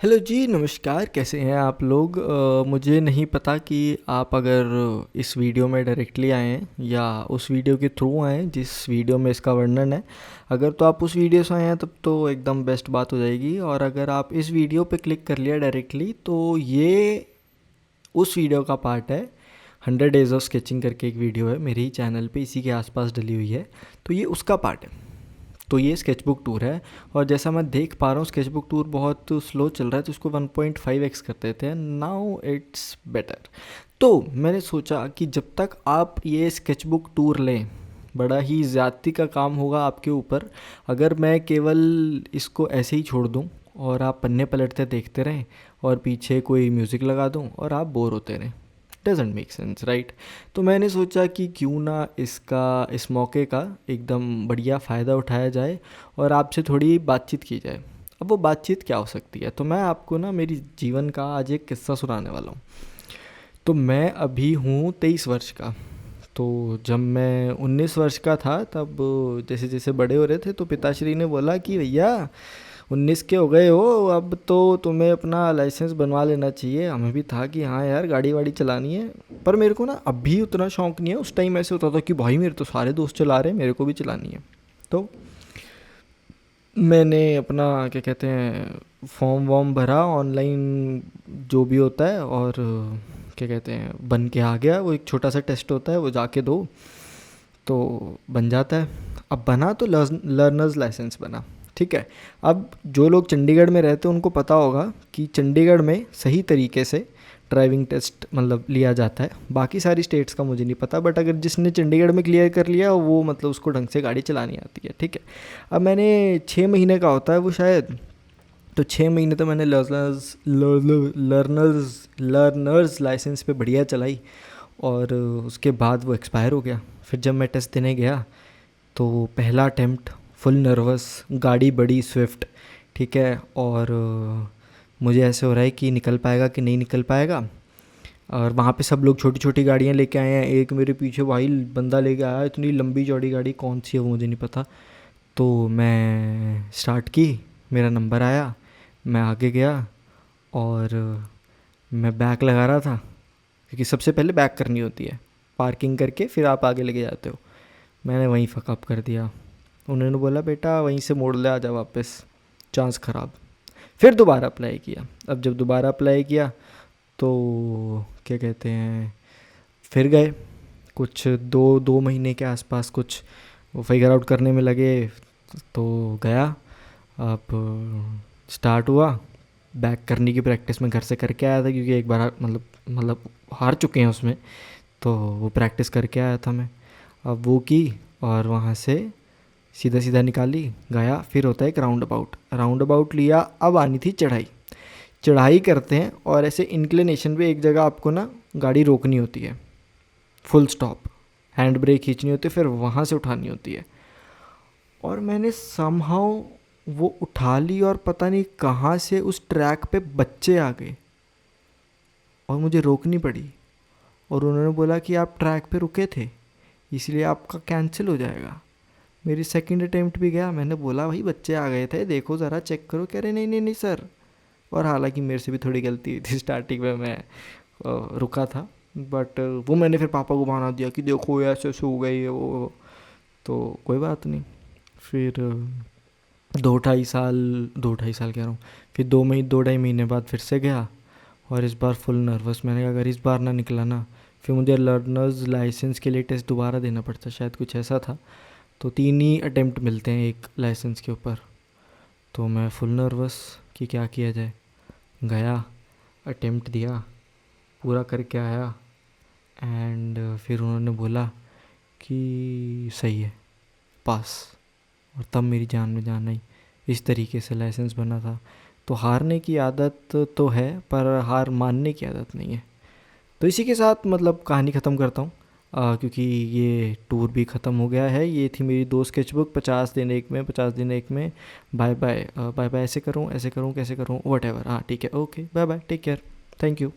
Hello जी, नमस्कार। कैसे हैं आप लोग? मुझे नहीं पता कि आप अगर इस वीडियो में डायरेक्टली आए हैं या उस वीडियो के थ्रू आए हैं जिस वीडियो में इसका वर्णन है। अगर तो आप उस वीडियो से आए हैं तब तो एकदम बेस्ट बात हो जाएगी, और अगर आप इस वीडियो पे क्लिक कर लिया डायरेक्टली तो ये उस वीडियो का पार्ट है। 100 डेज़ ऑफ स्केचिंग करके एक वीडियो है मेरे ही चैनल पे, इसी के आसपास डली हुई है, तो ये उसका पार्ट है। तो ये स्केचबुक टूर है, और जैसा मैं देख पा रहा हूँ स्केचबुक टूर बहुत स्लो चल रहा है, तो इसको 1.5x कर देते हैं। Now it's better. तो मैंने सोचा कि जब तक आप ये स्केचबुक टूर लें, बड़ा ही ज़्यादती का काम होगा आपके ऊपर अगर मैं केवल इसको ऐसे ही छोड़ दूँ और आप पन्ने पलटते देखते रहें और पीछे कोई म्यूज़िक लगा दूँ और आप बोर होते रहें। Doesn't make sense, right? तो मैंने सोचा कि क्यों ना इस मौके का एकदम बढ़िया फ़ायदा उठाया जाए और आपसे थोड़ी बातचीत की जाए। अब वो बातचीत क्या हो सकती है? तो मैं आपको ना मेरी जीवन का आज एक किस्सा सुनाने वाला हूँ। तो मैं अभी हूँ 23 वर्ष का। तो जब मैं 19 वर्ष का था तब जैसे जैसे बड़े हो रहे थे तो पिताश्री ने बोला कि भैया 19 के हो गए हो, अब तो तुम्हें अपना लाइसेंस बनवा लेना चाहिए। हमें भी था कि हाँ यार, गाड़ी वाड़ी चलानी है। पर मेरे को ना अभी उतना शौक नहीं है। उस टाइम ऐसे होता था कि भाई मेरे तो सारे दोस्त चला रहे हैं, मेरे को भी चलानी है। तो मैंने अपना क्या कहते हैं फॉर्म वॉर्म भरा ऑनलाइन, जो भी होता है, और क्या कहते हैं बन के आ गया। वो एक छोटा सा टेस्ट होता है, वो जाके दो तो बन जाता है। अब बना तो लर्नर्स लाइसेंस बना, ठीक है। अब जो लोग चंडीगढ़ में रहते हैं उनको पता होगा कि चंडीगढ़ में सही तरीके से ड्राइविंग टेस्ट मतलब लिया जाता है। बाकी सारी स्टेट्स का मुझे नहीं पता, बट अगर जिसने चंडीगढ़ में क्लियर कर लिया वो मतलब उसको ढंग से गाड़ी चलानी आती है, ठीक है। अब मैंने 6 महीने का होता है वो शायद, तो 6 महीने तो मैंने लर्नर्स लाइसेंस पे बढ़िया चलाई, और उसके बाद वो एक्सपायर हो गया। फिर जब मैं टेस्ट देने गया तो पहला अटेम्प्ट, फुल नर्वस, गाड़ी बड़ी स्विफ्ट, ठीक है। और मुझे ऐसे हो रहा है कि निकल पाएगा कि नहीं निकल पाएगा। और वहाँ पे सब लोग छोटी छोटी गाड़ियाँ लेके आए हैं। एक मेरे पीछे भाई बंदा लेके आया, इतनी लंबी चौड़ी गाड़ी, कौन सी है वो मुझे नहीं पता। तो मैं स्टार्ट की, मेरा नंबर आया, मैं आगे गया, और मैं बैक लगा रहा था, क्योंकि सबसे पहले बैक करनी होती है, पार्किंग करके फिर आप आगे लेके जाते हो। मैंने वहीं फकअप कर दिया। उन्होंने बोला बेटा वहीं से मोड़ ले, आ जा वापस, चांस ख़राब। फिर दोबारा अप्लाई किया। अब जब दोबारा अप्लाई किया तो क्या कहते हैं फिर गए, कुछ दो दो महीने के आसपास कुछ वो फिगर आउट करने में लगे। तो गया, अब स्टार्ट हुआ। बैक करने की प्रैक्टिस मैं घर से करके आया था, क्योंकि एक बार मतलब हार चुके हैं उसमें, तो वो प्रैक्टिस करके आया था मैं। अब वो की, और वहाँ से सीधा सीधा निकाली, गया। फिर होता है एक राउंड अबाउट लिया। अब आनी थी चढ़ाई। चढ़ाई करते हैं और ऐसे इंक्लिनेशन पे एक जगह आपको ना गाड़ी रोकनी होती है, फुल स्टॉप, हैंड ब्रेक खींचनी होती है, फिर वहाँ से उठानी होती है। और मैंने समहाउ वो उठा ली, और पता नहीं कहाँ से उस ट्रैक पे बच्चे आ गए और मुझे रोकनी पड़ी। और उन्होंने बोला कि आप ट्रैक पे रुके थे इसलिए आपका कैंसिल हो जाएगा। मेरी सेकंड अटेम्प्ट भी गया, मैंने बोला भाई बच्चे आ गए थे, देखो ज़रा चेक करो। कह रहे नहीं नहीं नहीं सर। और हालांकि मेरे से भी थोड़ी गलती हुई थी, स्टार्टिंग में मैं रुका था, बट वो मैंने फिर पापा को बहाना दिया कि देखो ऐसे ऐसे हो गई है वो। तो कोई बात नहीं। फिर 2 ढाई साल कह रहा हूँ, फिर 2 ढाई महीने बाद फिर से गया, और इस बार फुल नर्वस। मैंने कहा अगर इस बार ना निकला ना, फिर मुझे लर्नर्स लाइसेंस के लिए टेस्ट दोबारा देना पड़ता, शायद कुछ ऐसा था। तो 3 ही अटेम्प्ट मिलते हैं एक लाइसेंस के ऊपर। तो मैं फुल नर्वस कि क्या किया जाए। गया, अटेम्प्ट दिया, पूरा करके आया, एंड फिर उन्होंने बोला कि सही है, पास। और तब मेरी जान में जान आई। इस तरीके से लाइसेंस बना था। तो हारने की आदत तो है, पर हार मानने की आदत नहीं है। तो इसी के साथ मतलब कहानी ख़त्म करता हूँ, क्योंकि ये टूर भी ख़त्म हो गया है। ये थी मेरी 2 स्केचबुक, 50 दिन एक में, 50 दिन एक में। बाय बाय, बाय बाय, ऐसे करूँ कैसे करूँ, वट एवर। हाँ ठीक है, okay, bye bye, take care, thank you.